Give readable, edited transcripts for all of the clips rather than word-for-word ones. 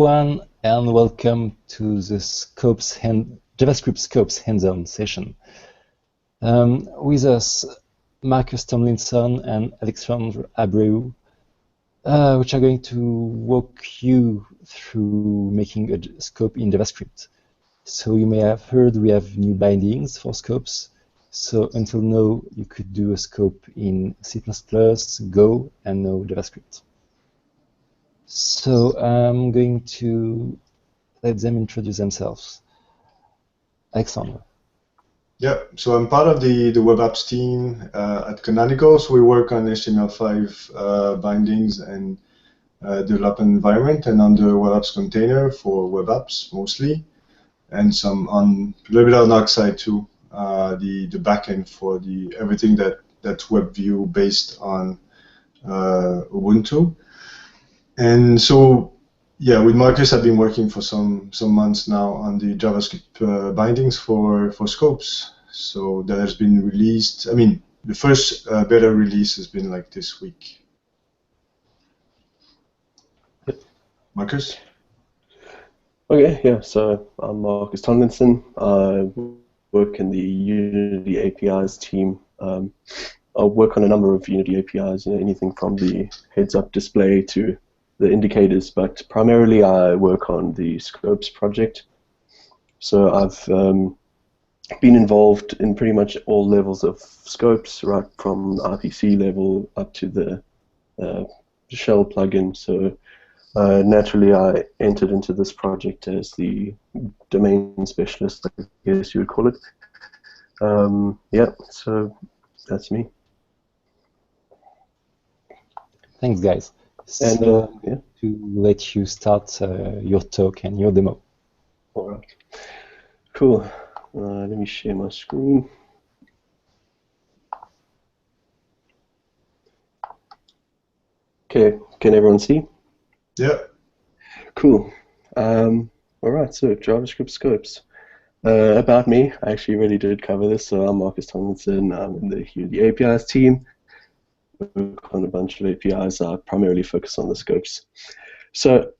Everyone, and welcome to the JavaScript Scopes hands-on session. With us, Marcus Tomlinson and Alexandre Abreu, which are going to walk you through making a scope in JavaScript. So you may have heard we have new bindings for scopes. So until now, you could do a scope in C++, Go, and no JavaScript. So I'm going to let them introduce themselves. Alexandre. Yeah, so I'm part of the web apps team at Canonical. So we work on HTML5 bindings and development environment, and on the web apps container for web apps mostly, and some on a little bit on Oxide too, the backend for everything that's web view based on Ubuntu. And so, yeah, with Marcus, I've been working for some months now on the JavaScript bindings for scopes. So that has been released. I mean, the first beta release has been like this week. Marcus? Okay, yeah, so I'm Marcus Tomlinson. I work in the Unity APIs team. I work on a number of Unity APIs, anything from the heads-up display to the indicators, but primarily I work on the Scopes project. So I've been involved in pretty much all levels of Scopes, right from the RPC level up to the shell plugin. So naturally I entered into this project as the domain specialist, I guess you would call it. Yeah, so that's me. Thanks, guys. And so yeah. To let you start your talk and your demo. All right. Cool. Let me share my screen. Okay, can everyone see? Yeah. Cool. All right, so JavaScript scopes. About me, I actually really did cover this. So I'm Marcus Tomlinson. I'm in the Unity APIs team. Work on a bunch of APIs. I primarily focus on the scopes. So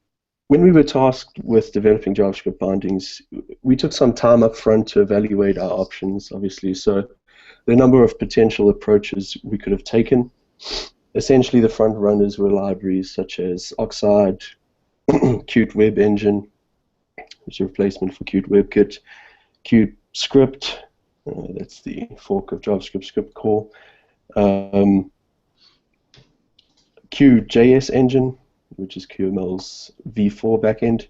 when we were tasked with developing JavaScript bindings, we took some time up front to evaluate our options, obviously. So there are a number of potential approaches we could have taken. Essentially, the front runners were libraries such as Oxide, Qt Web Engine, which is a replacement for Qt WebKit, Qt Script, that's the fork of JavaScript script core, QJS Engine, which is QML's v4 backend,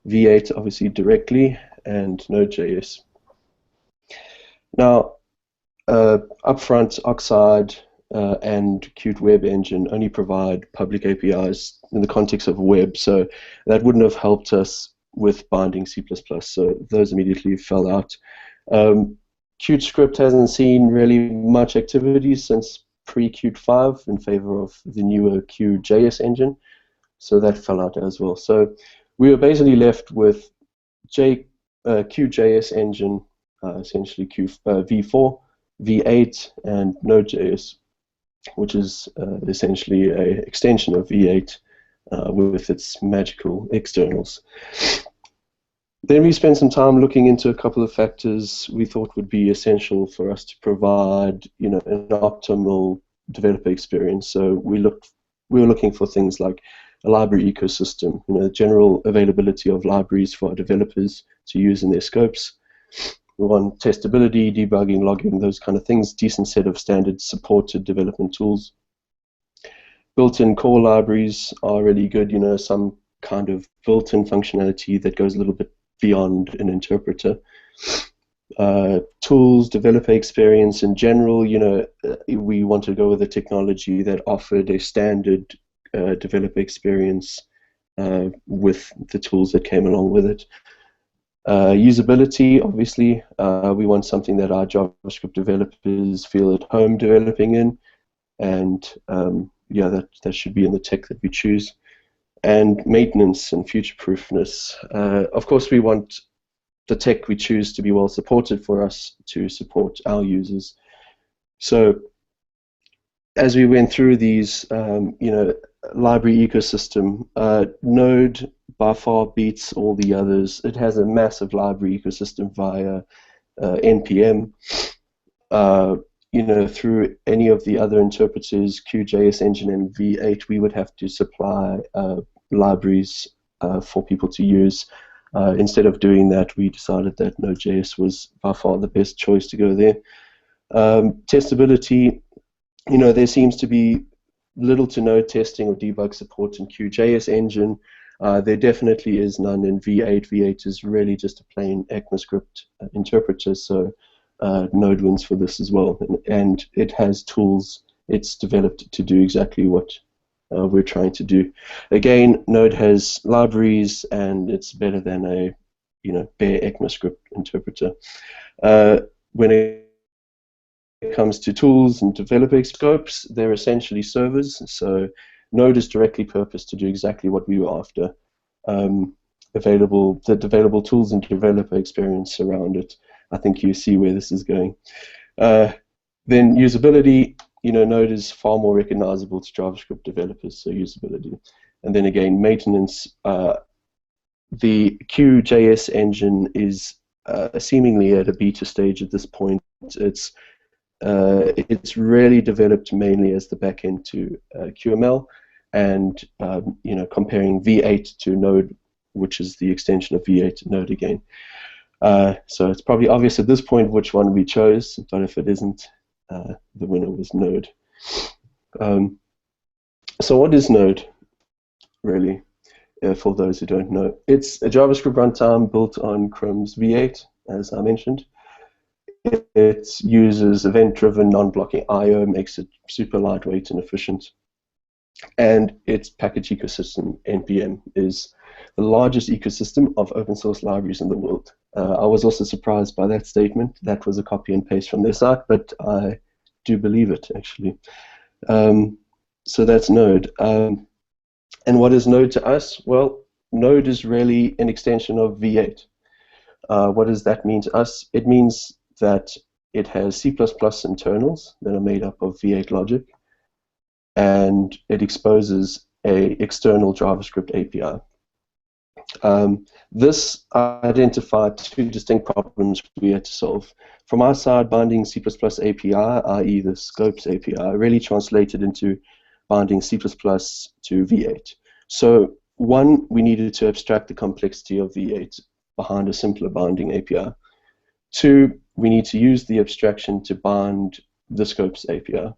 v8 obviously directly, and Node.js. Now, upfront, Oxide and Qt Web Engine only provide public APIs in the context of web, so that wouldn't have helped us with binding C++, so those immediately fell out. Qt Script hasn't seen really much activity since pre-Qt 5 in favor of the newer QJS engine, so that fell out as well. So we were basically left with QJS engine, essentially v4, v8, and Node.js, which is essentially an extension of v8 with its magical externals. Then we spent some time looking into a couple of factors we thought would be essential for us to provide, an optimal developer experience. So we were looking for things like a library ecosystem, general availability of libraries for our developers to use in their scopes. We want testability, debugging, logging, those kind of things, decent set of standard supported development tools. Built-in core libraries are really good, some kind of built-in functionality that goes a little bit beyond an interpreter. Tools, developer experience in general, we want to go with a technology that offered a standard developer experience with the tools that came along with it. Usability, obviously, we want something that our JavaScript developers feel at home developing in, and yeah, that should be in the tech that we choose. And maintenance and future-proofness. Of course, we want the tech we choose to be well supported for us to support our users. So as we went through these, library ecosystem. Node by far beats all the others. It has a massive library ecosystem via NPM. Through any of the other interpreters, QJS Engine and V8, we would have to supply libraries for people to use. Instead of doing that, we decided that Node.js was by far the best choice to go there. Testability, there seems to be little to no testing or debug support in QJS Engine. There definitely is none in V8. V8 is really just a plain ECMAScript interpreter, so Node wins for this as well. And it has tools it's developed to do exactly what we're trying to do. Again, Node has libraries, and it's better than a bare ECMAScript interpreter. When it comes to tools and developer scopes, they're essentially servers. So Node is directly purposed to do exactly what we were after. The available tools and developer experience around it. I think you see where this is going. Then usability, Node is far more recognizable to JavaScript developers, so usability. And then again, maintenance. The QJS engine is seemingly at a beta stage at this point. It's really developed mainly as the backend to QML, and comparing V8 to Node, which is the extension of V8 to Node again. So it's probably obvious at this point which one we chose, but if it isn't, the winner was Node. So what is Node, really, for those who don't know? It's a JavaScript runtime built on Chrome's V8, as I mentioned. It uses event-driven, non-blocking I/O, makes it super lightweight and efficient. And its package ecosystem, NPM, is the largest ecosystem of open source libraries in the world. I was also surprised by that statement. That was a copy and paste from their site, but I do believe it, actually. So that's Node. And what is Node to us? Well, Node is really an extension of V8. What does that mean to us? It means that it has C++ internals that are made up of V8 logic, and it exposes an external JavaScript API. This identified two distinct problems we had to solve. From our side, binding C++ API, i.e. the scopes API, really translated into binding C++ to V8. So one, we needed to abstract the complexity of V8 behind a simpler binding API. Two, we need to use the abstraction to bind the scopes API.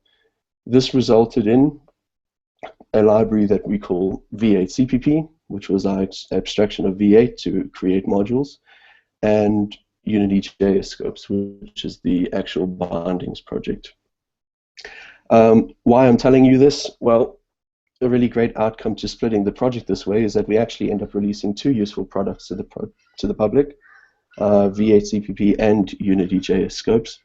This resulted in a library that we call V8 CPP, which was our abstraction of V8 to create modules, and Unity.js scopes, which is the actual bindings project. Why I'm telling you this? Well, a really great outcome to splitting the project this way is that we actually end up releasing two useful products to the public, V8 CPP and Unity.js scopes.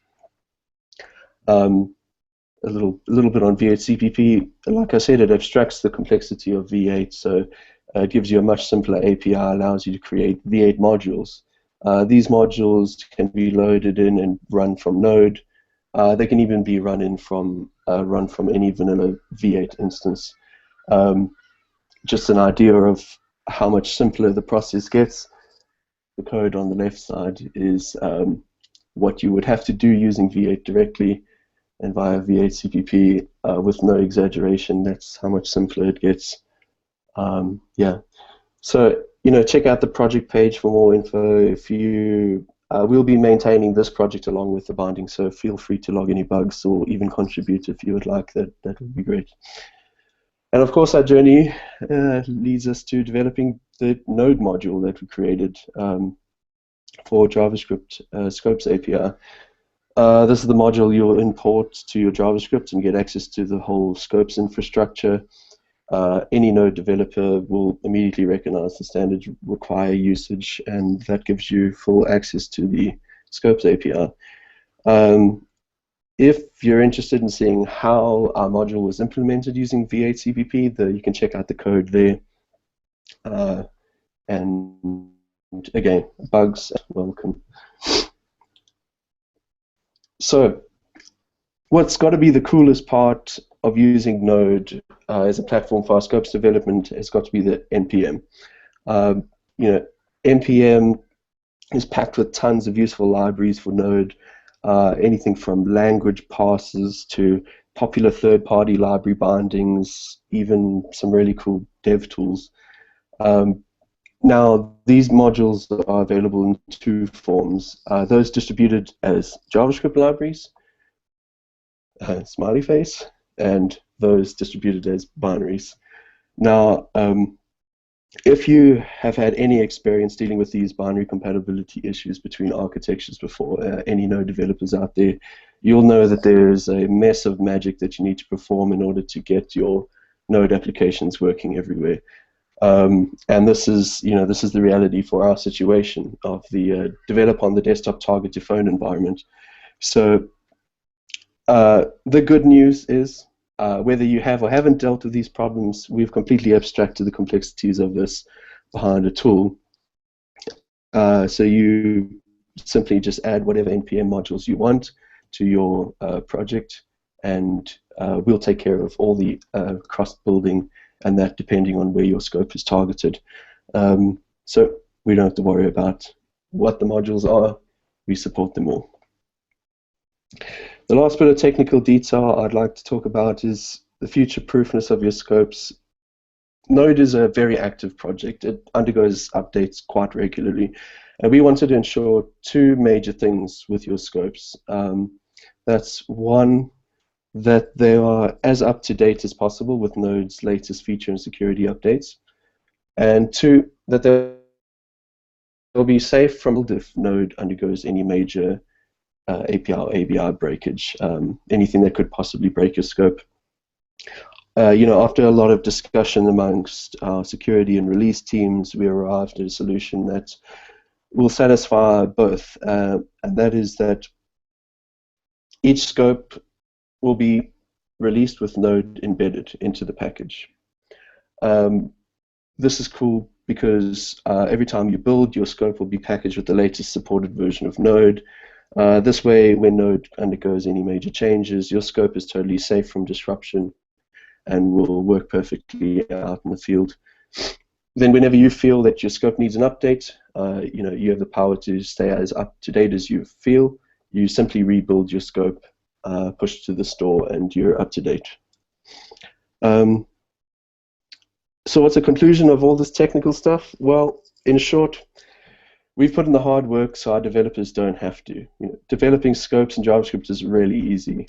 A little bit on V8 CPP. Like I said, it abstracts the complexity of V8, so it gives you a much simpler API, allows you to create V8 modules. These modules can be loaded in and run from Node. They can even be run from any vanilla V8 instance. Just an idea of how much simpler the process gets. The code on the left side is what you would have to do using V8 directly, and via V8 CPP with no exaggeration. That's how much simpler it gets. Yeah. So check out the project page for more info. If you we'll be maintaining this project along with the binding, so feel free to log any bugs or even contribute if you would like. That would be great. And of course, our journey leads us to developing the Node module that we created for JavaScript Scopes API. This is the module you'll import to your JavaScript and get access to the whole Scopes infrastructure. Any Node developer will immediately recognize the standards require usage, and that gives you full access to the Scopes API. If you're interested in seeing how our module was implemented using V8 CPP, you can check out the code there. And again, bugs welcome. So, what's got to be the coolest part of using Node as a platform for our scopes development has got to be the NPM. NPM is packed with tons of useful libraries for Node, anything from language parsers to popular third-party library bindings, even some really cool dev tools. Now, these modules are available in two forms. Those distributed as JavaScript libraries, smiley face, and those distributed as binaries. Now, if you have had any experience dealing with these binary compatibility issues between architectures before, any Node developers out there, you'll know that there is a mess of magic that you need to perform in order to get your Node applications working everywhere. And this is the reality for our situation of the develop on the desktop target to phone environment. So the good news is, whether you have or haven't dealt with these problems, we've completely abstracted the complexities of this behind a tool. So you simply just add whatever NPM modules you want to your project, and we'll take care of all the cross-building and that depending on where your scope is targeted. So we don't have to worry about what the modules are. We support them all. The last bit of technical detail I'd like to talk about is the future-proofness of your scopes. Node is a very active project. It undergoes updates quite regularly. And we wanted to ensure two major things with your scopes. That's one, that they are as up-to-date as possible with Node's latest feature and security updates. And two, that they'll be safe from if Node undergoes any major API or ABI breakage, anything that could possibly break your scope. After a lot of discussion amongst our security and release teams, we arrived at a solution that will satisfy both, and that is that each scope will be released with Node embedded into the package. This is cool because every time you build, your scope will be packaged with the latest supported version of Node. This way, when Node undergoes any major changes, your scope is totally safe from disruption and will work perfectly out in the field. Then whenever you feel that your scope needs an update, you have the power to stay as up-to-date as you feel. You simply rebuild your scope, push it to the store, and you're up-to-date. So what's the conclusion of all this technical stuff? Well, in short, we've put in the hard work so our developers don't have to. Developing scopes in JavaScript is really easy.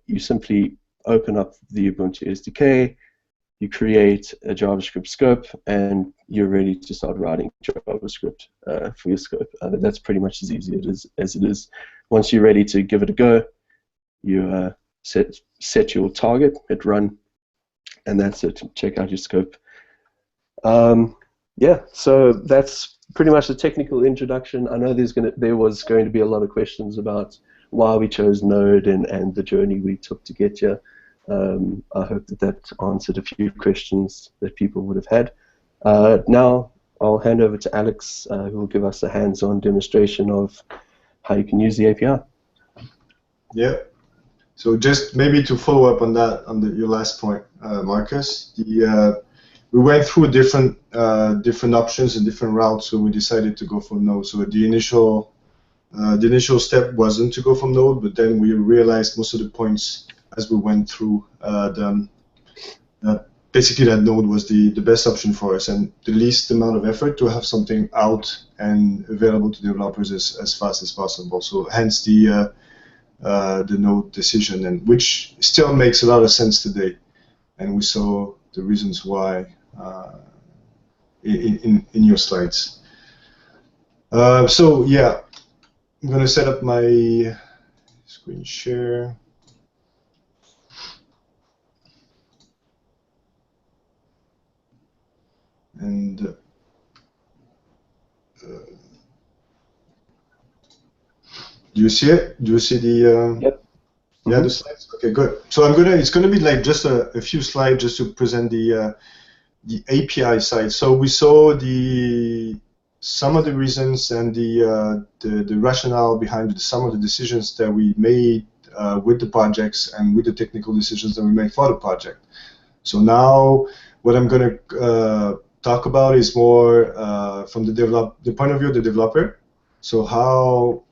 You simply open up the Ubuntu SDK, you create a JavaScript scope, and you're ready to start writing JavaScript for your scope. That's pretty much as easy as it is. Once you're ready to give it a go, you set your target, hit run, and that's it. Check out your scope. Yeah, so that's pretty much the technical introduction. I know there was going to be a lot of questions about why we chose Node and the journey we took to get here. I hope that answered a few questions that people would have had. Now I'll hand over to Alex, who will give us a hands-on demonstration of how you can use the API. Yeah. So just maybe to follow up on that, your last point, Marcus, we went through different options and different routes, so we decided to go for Node. So the initial step wasn't to go from Node, but then we realized most of the points as we went through basically that Node was the best option for us and the least amount of effort to have something out and available to developers as fast as possible. So hence the Node decision, and which still makes a lot of sense today. And we saw the reasons why in your slides. So yeah, I'm going to set up my screen share. And do you see it? Do you see the? Yep. Yeah, the slides. Okay, good. So it's gonna be like just a few slides just to present the API side. So we saw some of the reasons and the rationale behind some of the decisions that we made with the projects and with the technical decisions that we make for the project. So now what I'm going to talk about is more from the point of view of the developer. So how,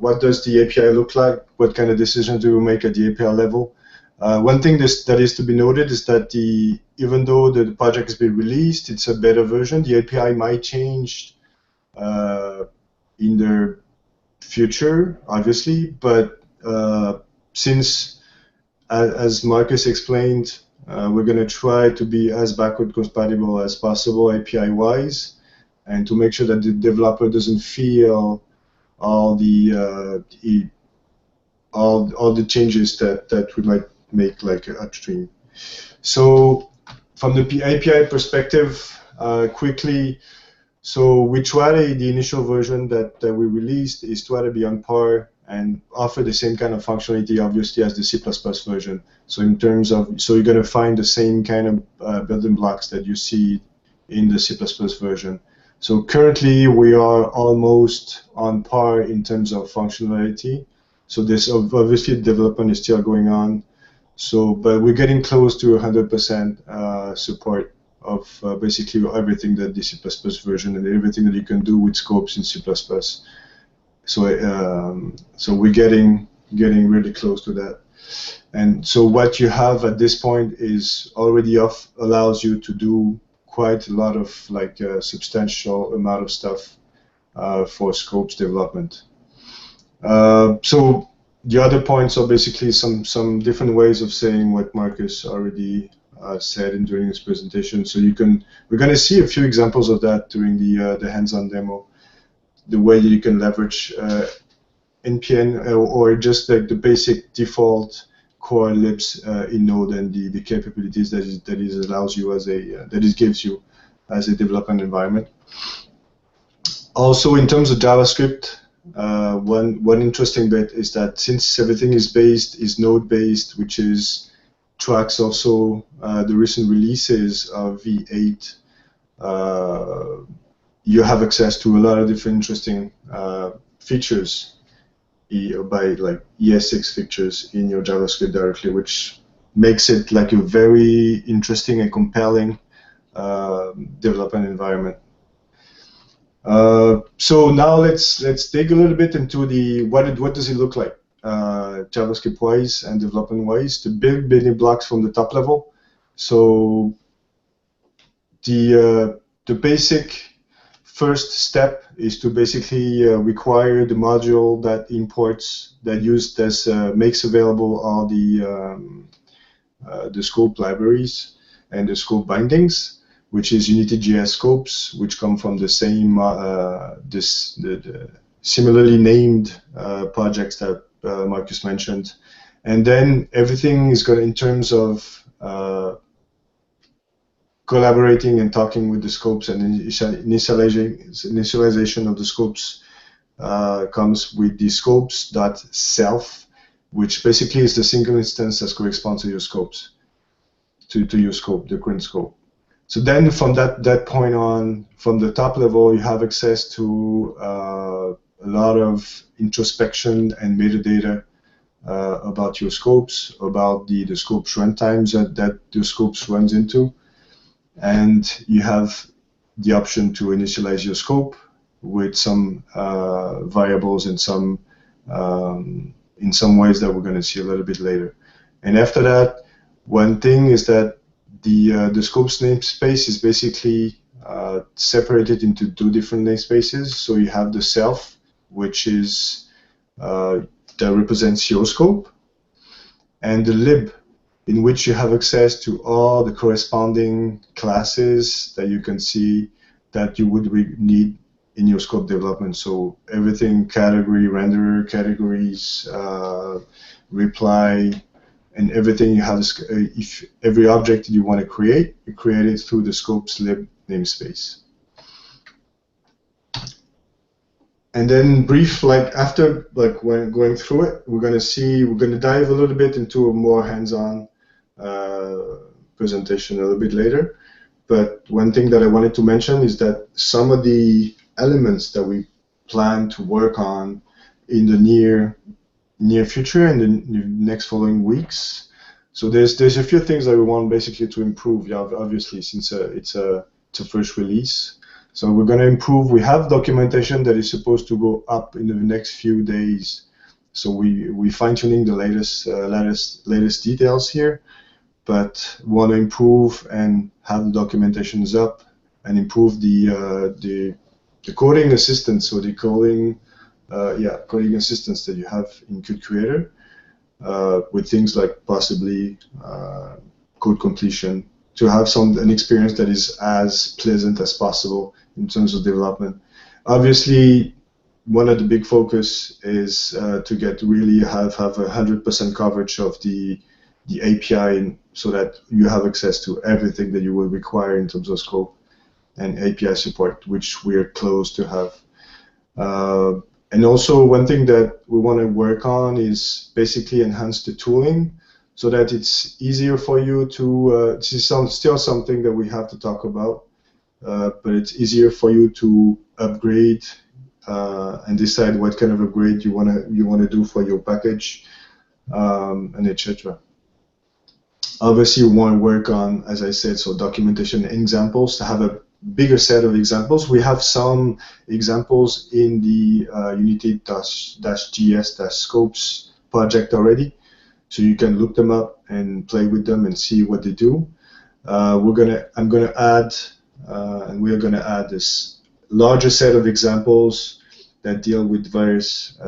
what does the API look like? What kind of decisions do we make at the API level? One thing that is to be noted is that even though the project has been released, it's a beta version, the API might change in the future, obviously, but since, as Marcus explained, we're going to try to be as backward compatible as possible API-wise, and to make sure that the developer doesn't feel all the changes that we might make, like upstream. So from the API perspective, quickly, so we try the initial version that we released is try to be on par and offer the same kind of functionality, obviously, as the C++ version. So in terms of, so you're going to find the same kind of building blocks that you see in the C++ version. So currently we are almost on par in terms of functionality. So this obviously development is still going on. So, but we're getting close to 100% support of basically everything that the C++ version and everything that you can do with scopes in C++. So, so we're getting really close to that. And so what you have at this point is already allows you to do quite a lot of like substantial amount of stuff for scopes development. So the other points are basically some different ways of saying what Marcus already said during his presentation. So we're going to see a few examples of that during the hands-on demo. The way that you can leverage NPN or just like the basic default core libs in Node and the capabilities that it allows you as that it gives you as a development environment. Also, in terms of JavaScript, one interesting bit is that since everything is Node based, which tracks also the recent releases of V8, you have access to a lot of different interesting features by like ES6 features in your JavaScript directly, which makes it like a very interesting and compelling development environment. So now let's dig a little bit into what does it look like JavaScript-wise and development-wise, the big building blocks from the top level. So the basic first step is to basically require the module that makes available all the scope libraries and the scope bindings, which is Unity.js scopes, which come from the same the similarly named projects that Marcus mentioned. And then everything is going to, in terms of collaborating and talking with the scopes and initialization of the scopes comes with the scopes.self, which basically is the single instance that corresponds to your scopes, to your scope, the current scope. So then from that point on, from the top level, you have access to a lot of introspection and metadata about your scopes, about the scopes runtimes that the scopes runs into. And you have the option to initialize your scope with some variables in some ways that we're going to see a little bit later. And after that, one thing is that the scopes namespace is basically separated into two different namespaces. So you have the self, which is that represents your scope, and the lib, in which you have access to all the corresponding classes that you can see that you would need in your scope development. So everything, category, renderer, categories, reply, and everything you have, if every object you want to create, you create it through the scopes lib namespace. And then brief, like after when going through it, we're going to dive a little bit into a more hands-on presentation a little bit later. But one thing that I wanted to mention is that some of the elements that we plan to work on in the near near future, in the next following weeks. So there's a few things that we want basically to improve. Yeah, obviously, since it's a first release. So we're going to improve. We have documentation that is supposed to go up in the next few days. So we fine-tuning the latest details here, but we want to improve and have the documentations up and improve the coding assistance, so the coding assistance that you have in Code Creator, with things like possibly code completion, to have an experience that is as pleasant as possible in terms of development. Obviously, one of the big focus is to have 100% coverage of the API, so that you have access to everything that you will require in terms of scope and API support, which we are close to have. And also, one thing that we want to work on is basically enhance the tooling, so that it's easier for you to, this is still something that we have to talk about, but it's easier for you to upgrade and decide what kind of upgrade you want to do for your package, and etc. Obviously, we want to work on, as I said, so documentation and examples, to have a bigger set of examples. We have some examples in the Unity-JS-Scopes project already, so you can look them up and play with them and see what they do. I'm gonna add, and we are gonna add this larger set of examples that deal with various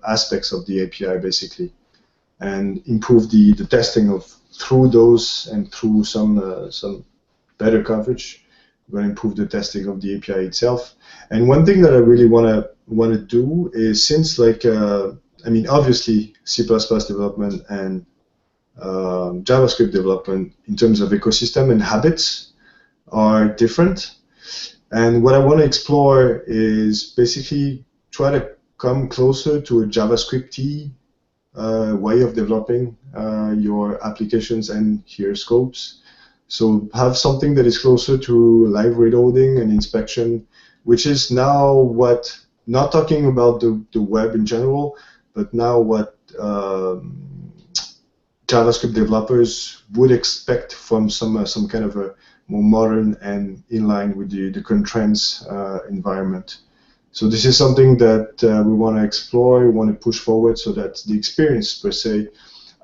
aspects of the API, basically, and improve the testing through those, and through some better coverage. We're going to improve the testing of the API itself. And one thing that I really want to do is, since obviously C++ development and JavaScript development in terms of ecosystem and habits are different. And what I want to explore is basically try to come closer to a JavaScript-y way of developing your applications and your scopes. So have something that is closer to live reloading and inspection, which is now not talking about the web in general, but now what JavaScript developers would expect from some kind of a more modern and in line with the current trends environment. So this is something that we want to explore, we want to push forward, so that the experience per se,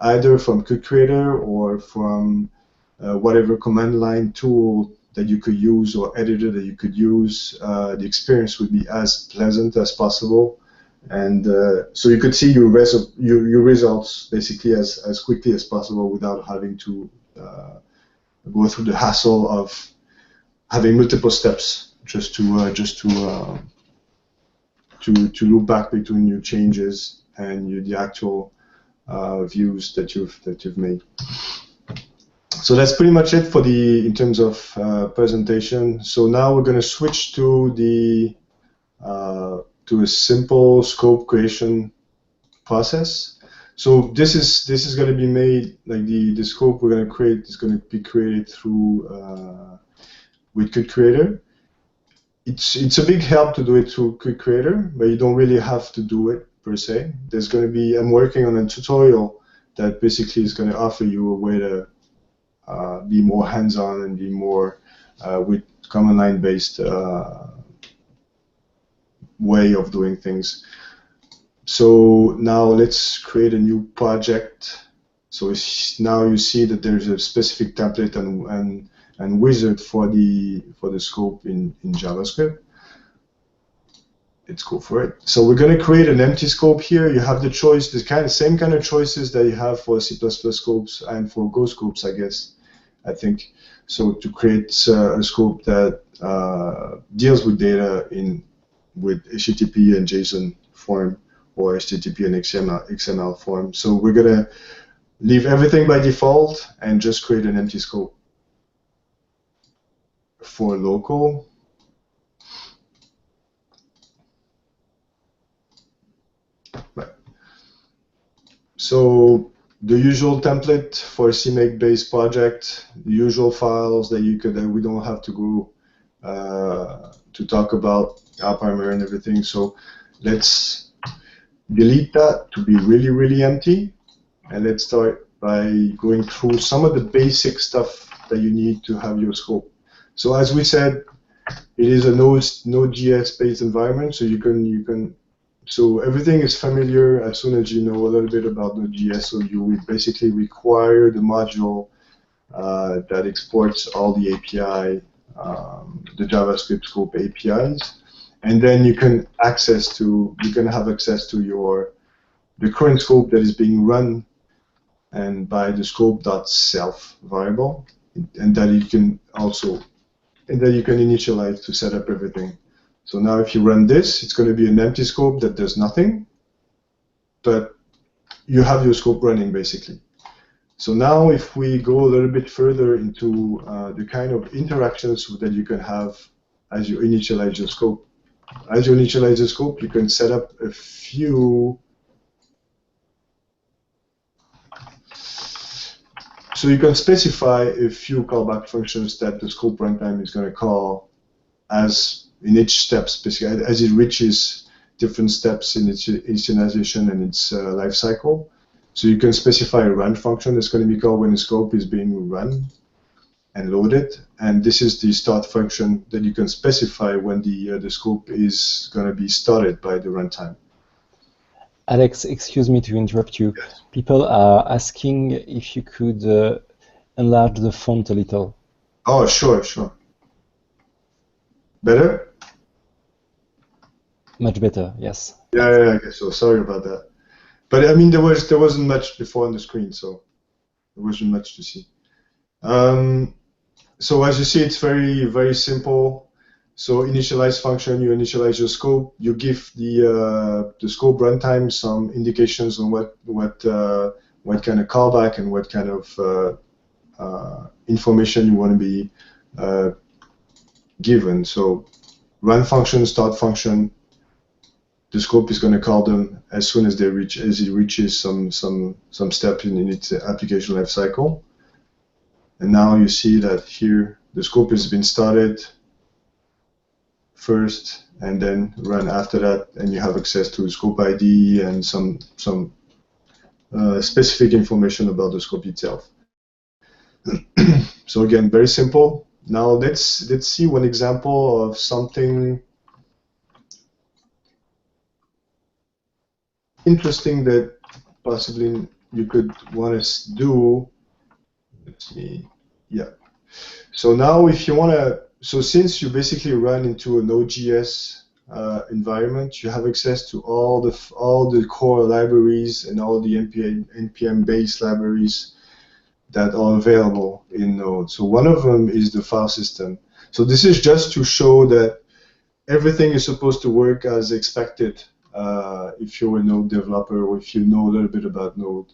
either from Code Creator or from whatever command line tool that you could use or editor that you could use, the experience would be as pleasant as possible. And so you could see your results basically as quickly as possible, without having to go through the hassle of having multiple steps just to loop back between your changes and the actual views that you've made. So that's pretty much it for in terms of presentation. So now we're going to switch to a simple scope creation process. So this is going to be made, like the scope we're going to create is going to be created through with Code Creator. It's a big help to do it through Code Creator, but you don't really have to do it per se. There's going to be, I'm working on a tutorial that basically is going to offer you a way to be more hands-on and be more with command line based way of doing things. So now let's create a new project. So now you see that there's a specific template and wizard for the scope in JavaScript. Let's go for it. So we're going to create an empty scope here. You have the choice, the same kind of choices that you have for C++ scopes and for Go scopes, I think. So to create a scope that deals with data with HTTP and JSON form, or HTTP and XML form. So we're going to leave everything by default and just create an empty scope. For local, right. So the usual template for a CMake based project, the usual files that we don't have to go to talk about our primary and everything. So let's delete that to be really, really empty. And let's start by going through some of the basic stuff that you need to have your scope. So as we said, it is a Node.js based environment, so so everything is familiar as soon as you know a little bit about Node.js. So you will basically require the module that exports all the API, the JavaScript scope APIs, and then you can have access to the current scope that is being run and by the scope.self variable, and that you can initialize to set up everything. So now if you run this, it's going to be an empty scope that does nothing, but you have your scope running basically. So now if we go a little bit further into the kind of interactions that you can have as you initialize your scope. As you initialize the scope, you can set up a few. So you can specify a few callback functions that the scope runtime is going to call as in each step, as it reaches different steps in its initialization and its life cycle. So you can specify a run function that's going to be called when the scope is being run and loaded. And this is the start function that you can specify when the scope is going to be started by the runtime. Alex, excuse me to interrupt you. Yes. People are asking if you could enlarge the font a little. Oh, sure. Better? Much better, yes. Yeah, I guess so. Sorry about that. But I mean, there wasn't much before on the screen, so there wasn't much to see. So as you see, it's very, very simple. So initialize function, you initialize your scope, you give the scope runtime some indications on what kind of callback and what kind of information you want to be given. So run function, start function, the scope is going to call them as soon as it reaches some step in its application life cycle. And now you see that here the scope has been started first and then run after that, and you have access to scope ID and some specific information about the scope itself. So again, very simple. Now let's see one example of something interesting that possibly you could want to do. Let's see. Yeah. So now if you want to, so since you basically run into a Node.js environment, you have access to all the core libraries and all the npm-based libraries that are available in Node. So one of them is the file system. So this is just to show that everything is supposed to work as expected if you're a Node developer or if you know a little bit about Node.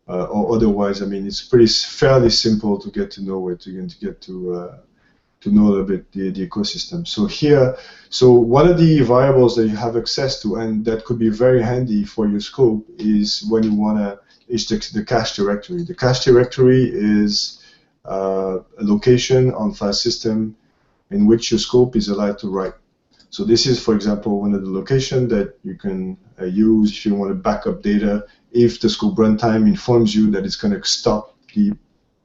Or otherwise, I mean, it's fairly simple to get to know it, to get to know a little bit the ecosystem. So here, one of the variables that you have access to, and that could be very handy for your scope, is when you want to, is the cache directory. The cache directory is a location on file system in which your scope is allowed to write. So this is, for example, one of the locations that you can use if you want to back up data. If the scope runtime informs you that it's going to stop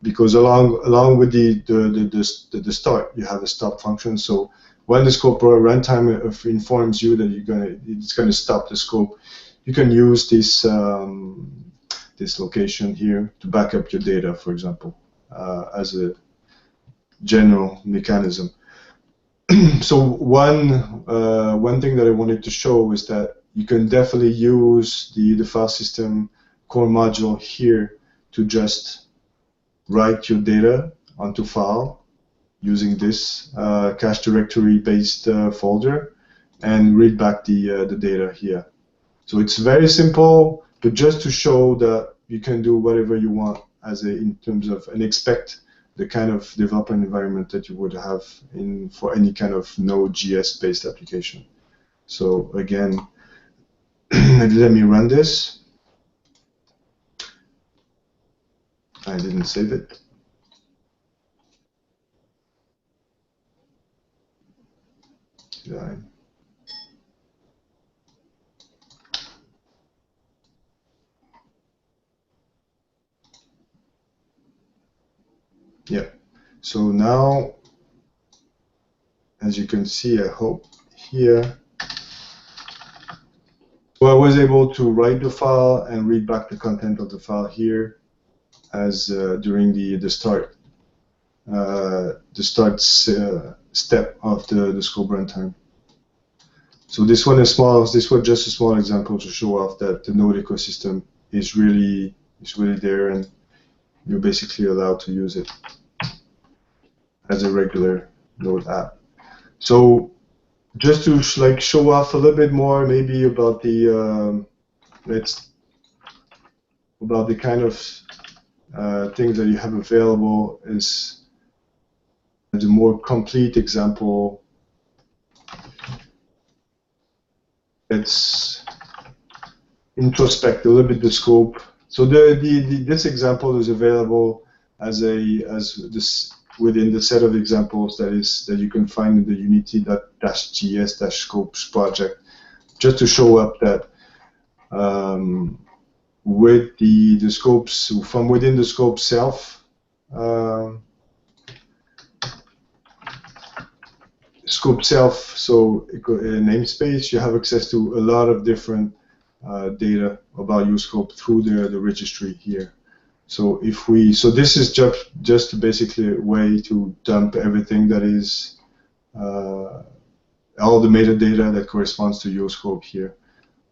because along with the start, you have a stop function. So when the scope runtime informs you that it's going to stop the scope, you can use this this location here to back up your data, for example, as a general mechanism. So one thing that I wanted to show is that you can definitely use the file system core module here to just write your data onto file using this cache directory based folder and read back the data here. So it's very simple, but just to show that you can do whatever you want in terms of and expect the kind of development environment that you would have for any kind of Node.js based application. So again, let me run this. I didn't save it. Did I? Yeah. So now, as you can see, I hope here, so I was able to write the file and read back the content of the file here as during the start step of the scope runtime. So this one is small. This was just a small example to show off that the Node ecosystem is really there, and you're basically allowed to use it as a regular Node app. So just to show off a little bit more, maybe about the about the kind of things that you have available is the more complete example. Let's introspect a little bit the scope. So this example is available as this within the set of examples that you can find in the unity.gs-scopes project, just to show up that with the scopes from within the scope self, so a namespace, you have access to a lot of different data about your scope through the registry here. So this is just basically a way to dump everything that is all the metadata that corresponds to your scope here.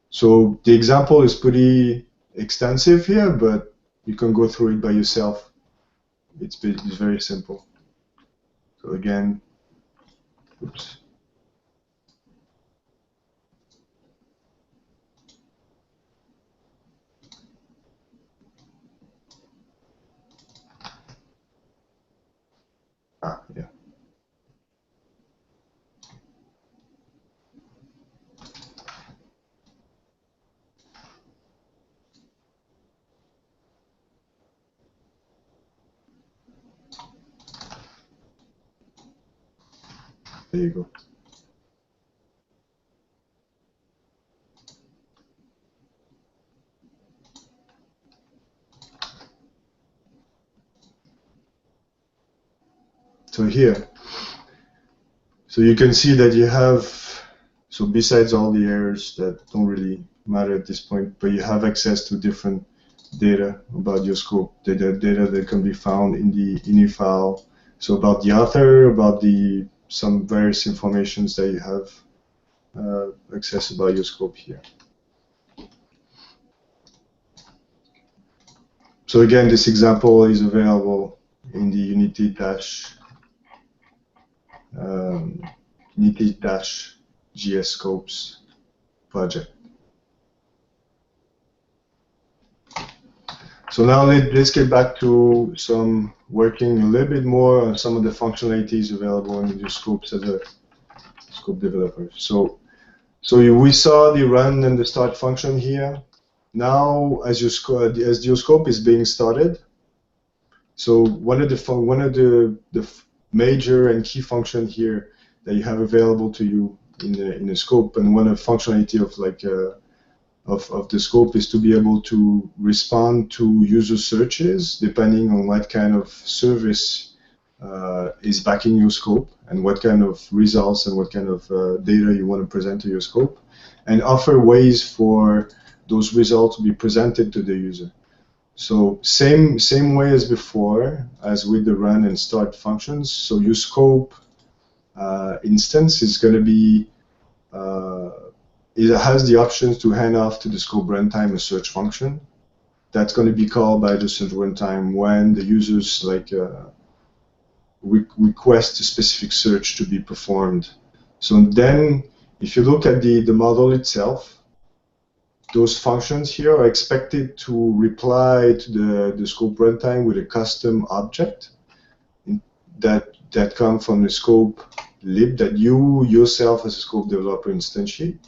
So the example is pretty extensive here, but you can go through it by yourself. It's very simple. So again, oops. Yeah. There you go. So here, so you can see that you have, so besides all the errors that don't really matter at this point, but you have access to different data about your scope, data that can be found in the ini file. So about the author, about some various informations that you have access about your scope here. So again, this example is available in the unity-gs scopes project. So now let's get back to some working a little bit more on some of the functionalities available in your scopes as a scope developer. So we saw the run and the start function here. Now, as your scope is being started, so one of the major and key function here that you have available to you in the scope, and one of the functionality of the scope is to be able to respond to user searches depending on what kind of service is backing your scope and what kind of results and what kind of data you want to present to your scope, and offer ways for those results to be presented to the user. So same way as before, as with the run and start functions. So your scope instance is going to be it has the options to hand off to the scope runtime a search function that's going to be called by the search runtime when the users request a specific search to be performed. So then, if you look at the model itself, those functions here are expected to reply to the scope runtime with a custom object that come from the scope lib that you yourself as a scope developer instantiate.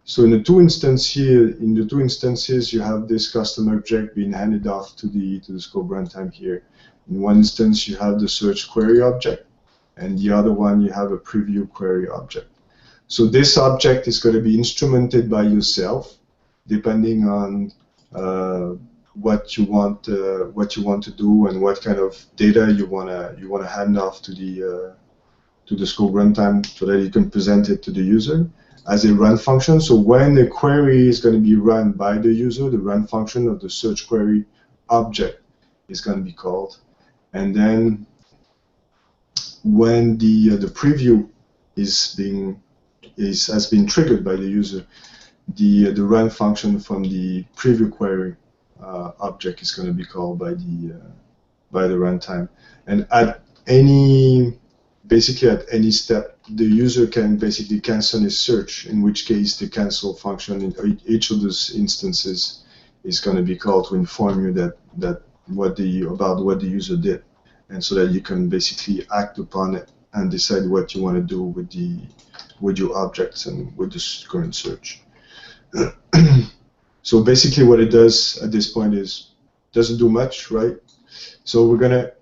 So in the two instances, you have this custom object being handed off to the scope runtime here. In one instance, you have the search query object, and the other one you have a preview query object. So this object is going to be instrumented by yourself, depending on what you want to do and what kind of data you wanna hand off to the scope runtime so that you can present it to the user as a run function. So when the query is going to be run by the user, the run function of the search query object is going to be called, and then when the preview has been triggered by the user, the run function from the preview query object is going to be called by the runtime. And basically at any step, the user can basically cancel his search, in which case the cancel function in each of those instances is going to be called to inform you about what the user did, and so that you can basically act upon it and decide what you want to do with your objects and with the current search. So basically what it does at this point is doesn't do much, right? So we're going to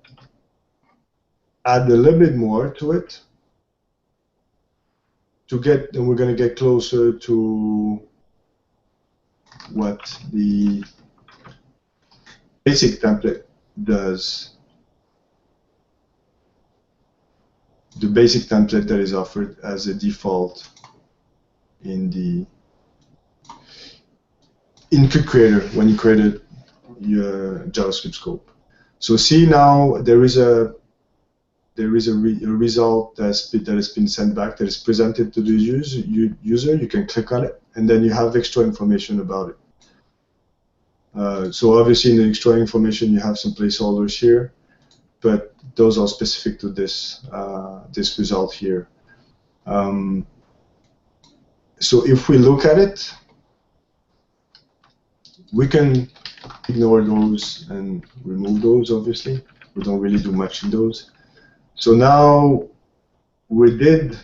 add a little bit more to it and we're going to get closer to what the basic template does. The basic template that is offered as a default in Quick Creator when you created your JavaScript scope. So see now there is a result that has been sent back that is presented to the user. You can click on it, and then you have extra information about it. So obviously in the extra information you have some placeholders here, but those are specific to this result here. So if we look at it, we can ignore those and remove those. Obviously, we don't really do much in those. So now we did.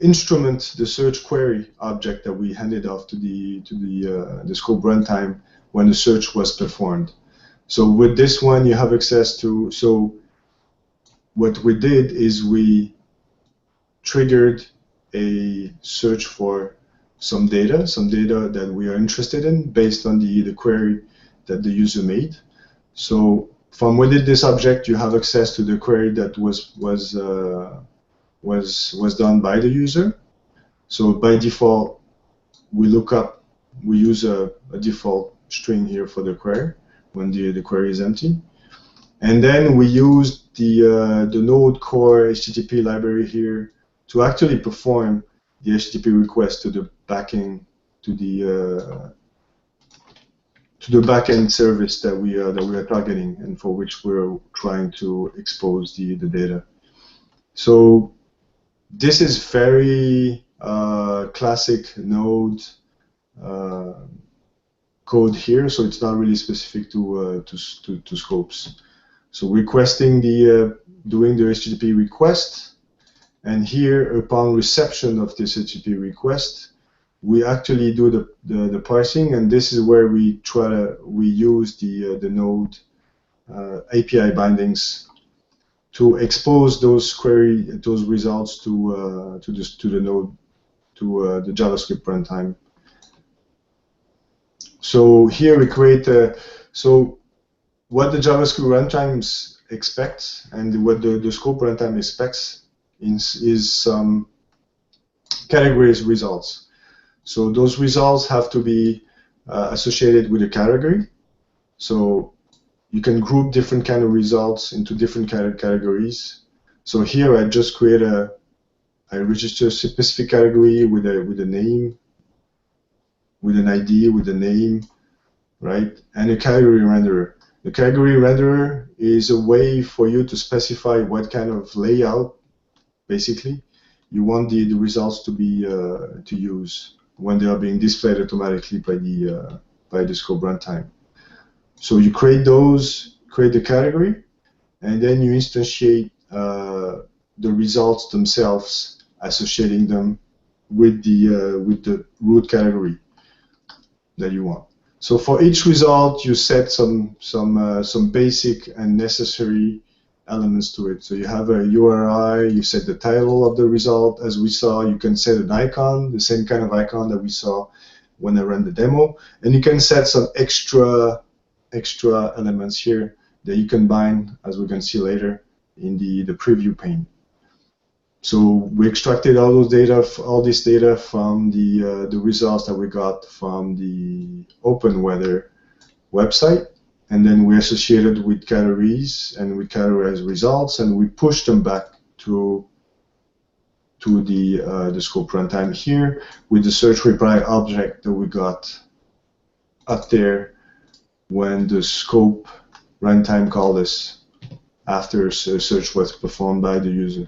Instrument the search query object that we handed off to the scope runtime when the search was performed. So with this one, you have access to. So what we did is we triggered a search for some data that we are interested in based on the query that the user made. So from within this object, you have access to the query that was done by the user. So by default, we use a default string here for the query when the query is empty, and then we use the Node core HTTP library here to actually perform the HTTP request to the backend service that we are targeting and for which we're trying to expose the data. So this is very classic Node code here, so it's not really specific to scopes. So requesting doing the HTTP request. And here, upon reception of this HTTP request, we actually do the parsing, and this is where we use the Node API bindings to expose those results to the Node the JavaScript runtime. So here we create so what the JavaScript runtime expects and what the scope runtime expects is some categories results. So those results have to be associated with a category. So you can group different kind of results into different categories. So here I just create I register a specific category with a name, with an ID, with a name, right? And a category renderer. The category renderer is a way for you to specify what kind of layout basically you want the results to be to use when they are being displayed automatically by the scope runtime. So you create the category, and then you instantiate the results themselves, associating them with the root category that you want. So for each result, you set some basic and necessary elements to it. So you have a URI, you set the title of the result. As we saw, you can set an icon, the same kind of icon that we saw when I ran the demo. And you can set some extra elements here that you can bind, as we can see later, in the preview pane. So we extracted all this data from the results that we got from the Open Weather website, and then we associated with categories, and we categorized results, and we pushed them back to the scope runtime here with the search reply object that we got up there when the scope runtime called us after a search was performed by the user.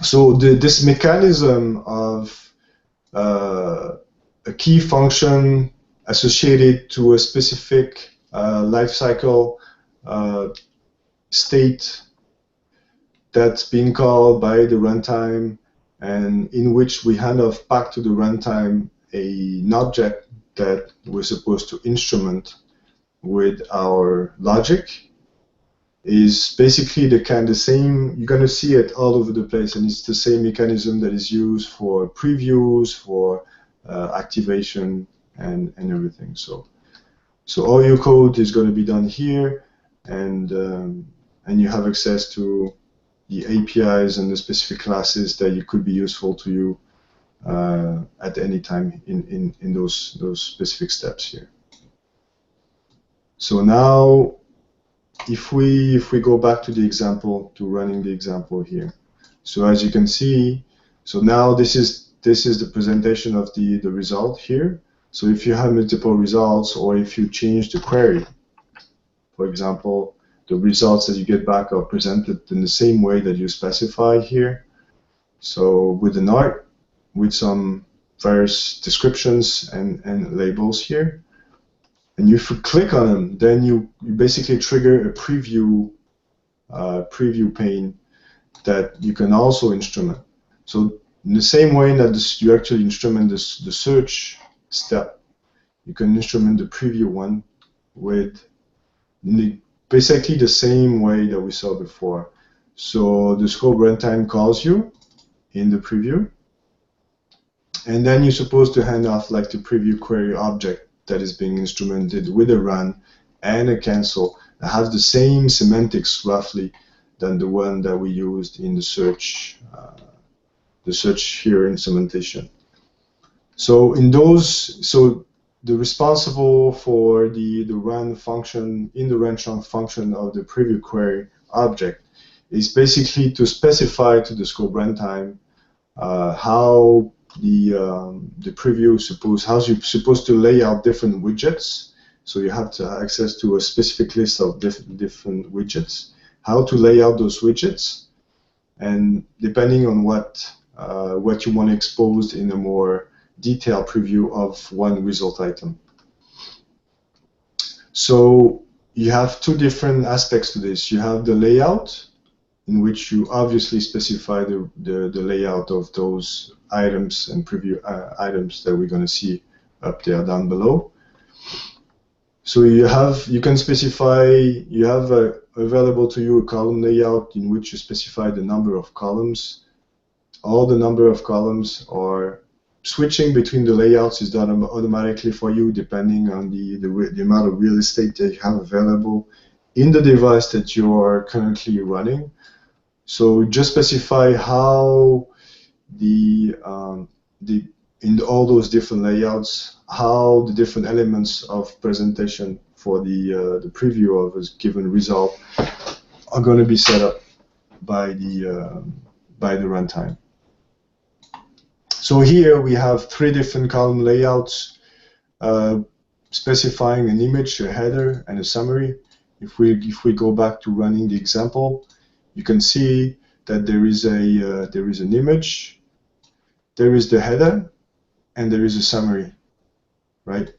So this mechanism of a key function associated to a specific lifecycle state that's being called by the runtime, and in which we hand off back to the runtime an object that we're supposed to instrument with our logic, is basically the same. You're going to see it all over the place, and it's the same mechanism that is used for previews, for activation, and everything. So all your code is going to be done here, and you have access to the APIs and the specific classes that you could be useful to you at any time in those specific steps here. So now, if we go back to the example, to running the example here. So as you can see, so now this is the presentation of the result here. So if you have multiple results, or if you change the query, for example, the results that you get back are presented in the same way that you specify here. So with an art, with some various descriptions and labels here. And if you click on them, then you basically trigger a preview pane that you can also instrument. So in the same way that you actually instrument the search step, you can instrument the preview one with basically the same way that we saw before. So the scope runtime calls you in the preview, and then you're supposed to hand off like the preview query object that is being instrumented with a run and a cancel that has the same semantics roughly than the one that we used in the search here instrumentation. So the responsible for the run function in the run chunk function of the preview query object is basically to specify to the scope runtime how the preview how you're supposed to lay out different widgets. So you have to have access to a specific list of different widgets, how to lay out those widgets, and depending on what you want exposed in a more detailed preview of one result item. So you have two different aspects to this. You have the layout, in which you obviously specify the layout of those items and preview items that we're going to see up there down below. So you can specify, you have available to you a column layout in which you specify the number of columns. All the number of columns are switching between the layouts is done automatically for you depending on the amount of real estate that you have available in the device that you are currently running. So just specify how in all those different layouts, how the different elements of presentation for the preview of a given result are going to be set up by the runtime. So here we have three different column layouts specifying an image, a header, and a summary. If we go back to running the example, you can see that there is an image, there is the header, and there is a summary, right?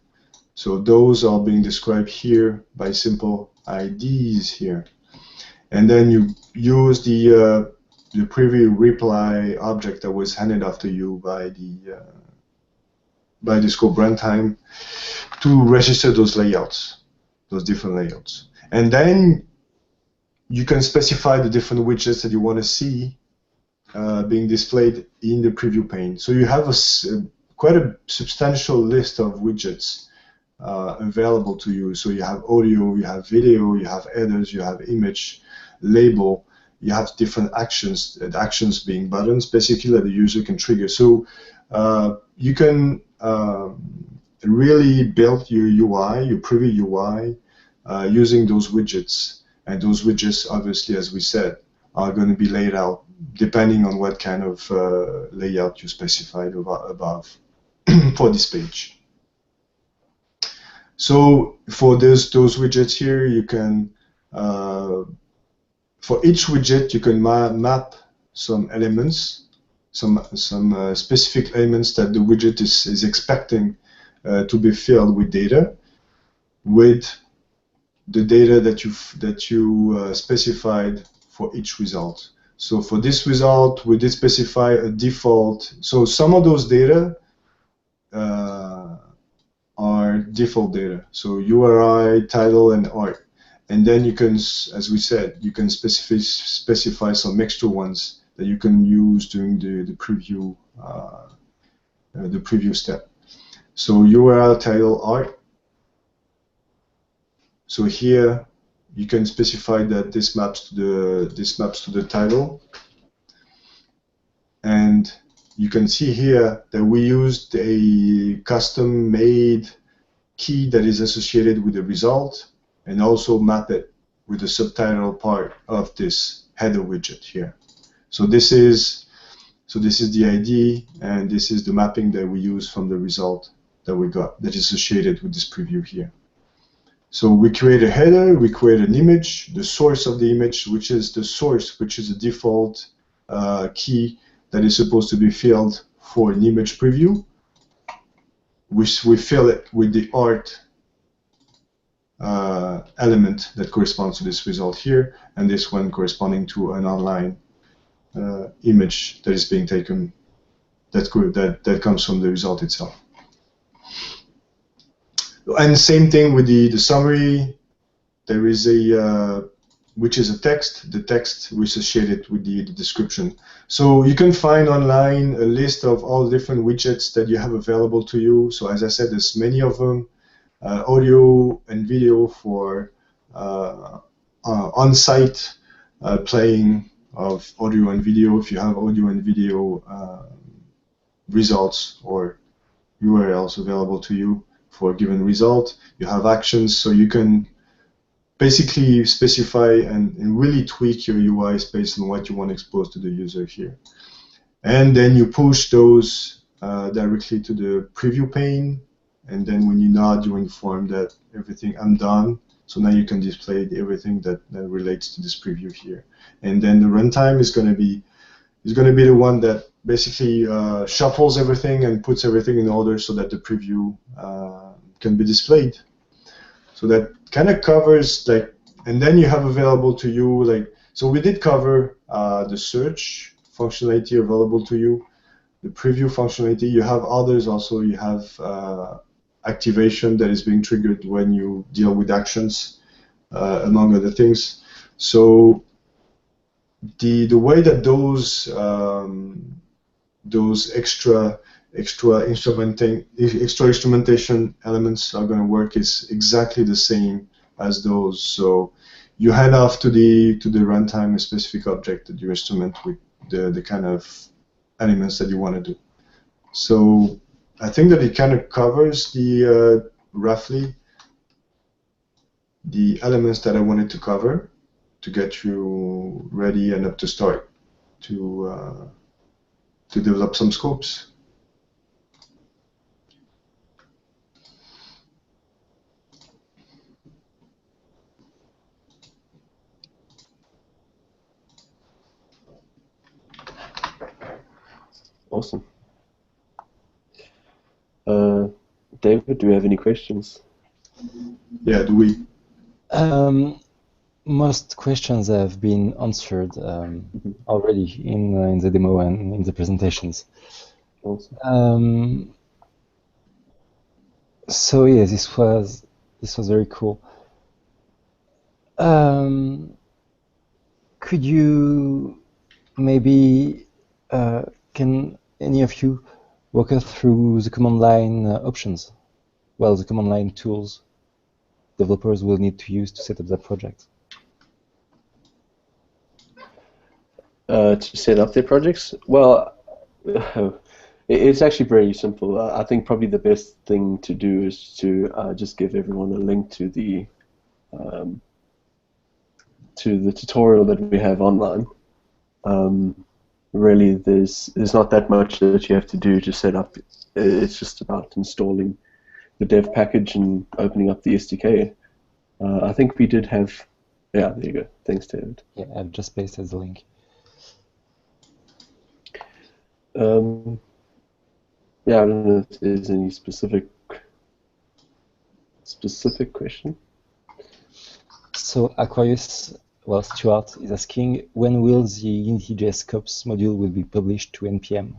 So those are being described here by simple IDs here, and then you use the preview reply object that was handed off to you by the scope runtime to register those layouts, those different layouts, and then you can specify the different widgets that you want to see being displayed in the preview pane. So you have quite a substantial list of widgets available to you. So you have audio, you have video, you have headers, you have image, label, you have different actions, actions being buttons basically that the user can trigger. So you can really build your UI, your preview UI, using those widgets. And those widgets, obviously, as we said, are going to be laid out depending on what kind of layout you specified above for this page. So for those widgets here, you can, for each widget, you can map some elements, some specific elements that the widget is expecting to be filled with data, with the data that you specified for each result. So for this result, we did specify a default. So some of those data are default data. So URI, title, and art. And then you can, as we said, you can specify some extra ones that you can use during the preview step. So URL, title, art. So here you can specify that this maps to the title, and you can see here that we used a custom-made key that is associated with the result, and also map it with the subtitle part of this header widget here. So this is the ID, and this is the mapping that we use from the result that we got that is associated with this preview here. So we create a header, we create an image, the source of the image, which is the source, which is a default key that is supposed to be filled for an image preview. We fill it with the art element that corresponds to this result here, and this one corresponding to an online image that is being taken that comes from the result itself. And same thing with the summary. There is which is a text. The text is associated with the description. So you can find online a list of all the different widgets that you have available to you. So as I said, there's many of them. Audio and video for on-site playing of audio and video. If you have audio and video results or URLs available to you for a given result, you have actions, so you can basically specify and really tweak your UI based on what you want to expose to the user here. And then you push those directly to the preview pane, and then when you nod, you inform that everything, I'm done. So now you can display everything that relates to this preview here. And then the runtime is going to be the one that basically shuffles everything and puts everything in order so that the preview can be displayed. So that kind of covers, like, and then you have available to you, like, so we did cover the search functionality available to you, the preview functionality. You have others also. You have activation that is being triggered when you deal with actions, among other things. So the way that those extra instrumentation elements are going to work is exactly the same as those. So you hand off to the runtime a specific object that you instrument with the kind of elements that you want to do. So I think that it kind of covers the roughly the elements that I wanted to cover to get you ready and up to start to develop some scopes. Awesome. David, do we have any questions? Yeah, do we? Most questions have been answered already in the demo and in the presentations. Awesome. So yeah, this was very cool. Could you maybe, can any of you walk us through the command line options? Well, the command line tools developers will need to use to set up their project. To set up their projects? Well, it's actually very simple. I think probably the best thing to do is to just give everyone a link to the tutorial that we have online. Really, there's not that much that you have to do to set up. It's just about installing the dev package and opening up the SDK. I think we did have. Yeah, there you go. Thanks, David. Yeah, I've just pasted the link. Yeah, I don't know if there's any specific question. So Aquarius, well, Stuart is asking, when will the Unity.js scopes module will be published to NPM?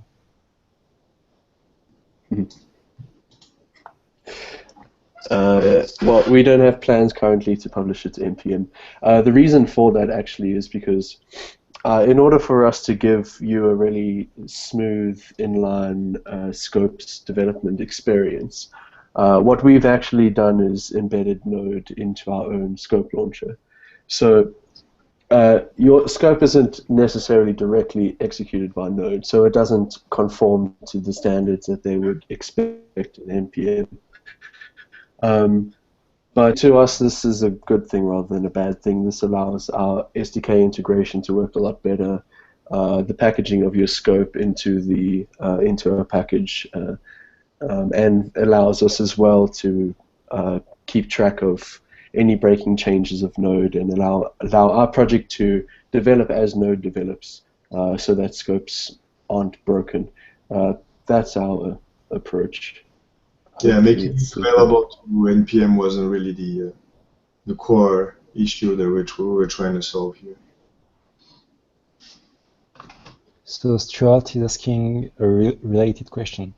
Well, we don't have plans currently to publish it to NPM. The reason for that actually is because in order for us to give you a really smooth, inline scopes development experience, what we've actually done is embedded Node into our own scope launcher. So your scope isn't necessarily directly executed by Node, so it doesn't conform to the standards that they would expect in NPM. But to us, this is a good thing rather than a bad thing. This allows our SDK integration to work a lot better. The packaging of your scope into a package, and allows us as well to keep track of any breaking changes of Node and allow our project to develop as Node develops, so that scopes aren't broken. That's our approach. Yeah, making it available to NPM wasn't really the core issue that we were trying to solve here. So Stuart is asking a related question.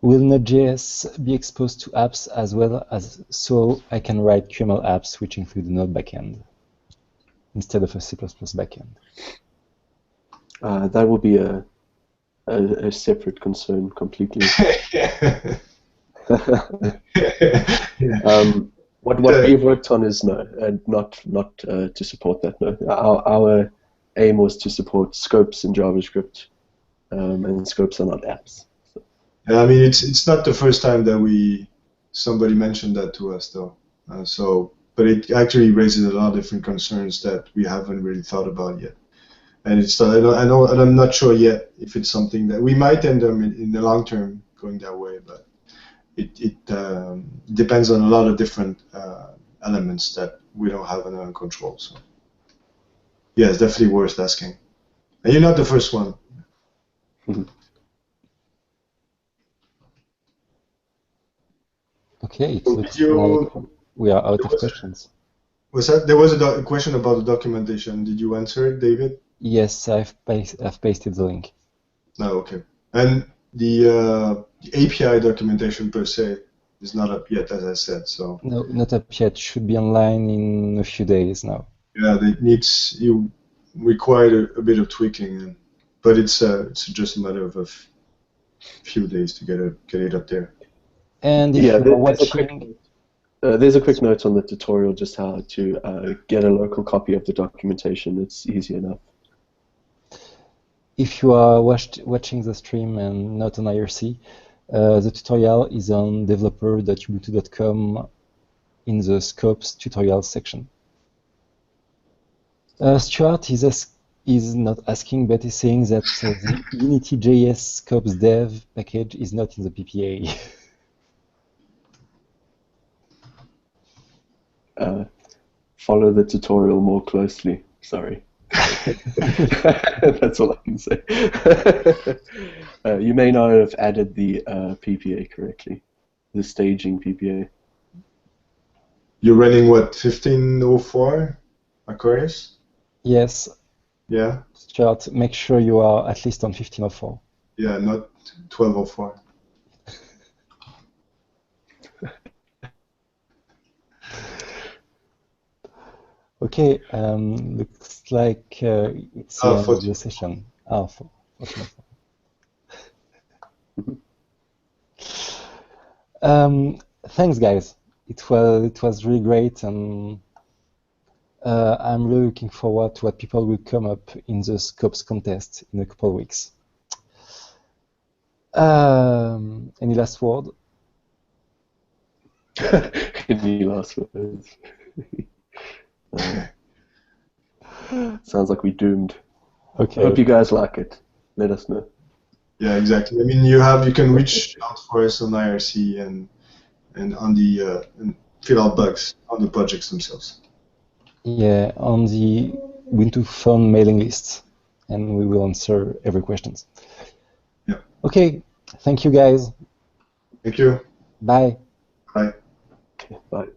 Will Node.js be exposed to apps as well as so I can write QML apps which include the Node backend instead of a C++ backend? That will be a separate concern completely. What we've worked on is not to support that. No, our aim was to support scopes in JavaScript, and scopes are not apps. So. Yeah, I mean it's not the first time that somebody mentioned that to us though. But it actually raises a lot of different concerns that we haven't really thought about yet. And I know, and I'm not sure yet if it's something that we might end up in the long term going that way, but. It depends on a lot of different elements that we don't have under our control. So, yeah, it's definitely worth asking. And you're not the first one. Okay, it looks like we are out of questions. There was a question about the documentation. Did you answer it, David? Yes, I've pasted the link. Oh, okay. And the API documentation per se is not up yet, as I said. So no, not up yet. Should be online in a few days now. Yeah, you require a bit of tweaking, but it's just a matter of a few days to get it up there. And if you're watching, there's a quick note on the tutorial just how to get a local copy of the documentation. It's easy enough. If you are watching the stream and not on IRC, the tutorial is on developer.ubuntu.com in the scopes tutorial section. Stuart is not asking, but is saying that the Unity.js scopes dev package is not in the PPA. Follow the tutorial more closely. Sorry. That's all I can say. You may not have added the PPA correctly, the staging PPA. You're running what, 1504 Aquarius? Yes. Yeah. Stuart, make sure you are at least on 1504. Yeah, not 1204. Okay, looks like it's the end of the session. Oh, thanks, guys. It was really great, and I'm really looking forward to what people will come up in the Scopes contest in a couple of weeks. Any last word? Any last words? Sounds like we're doomed. Okay. I hope you guys like it. Let us know. Yeah, exactly. I mean, you can reach out for us on IRC and on the and fill out bugs on the projects themselves. Yeah, on the Ubuntu phone mailing list, and we will answer every questions. Yeah. Okay. Thank you, guys. Thank you. Bye. Bye. Okay, bye.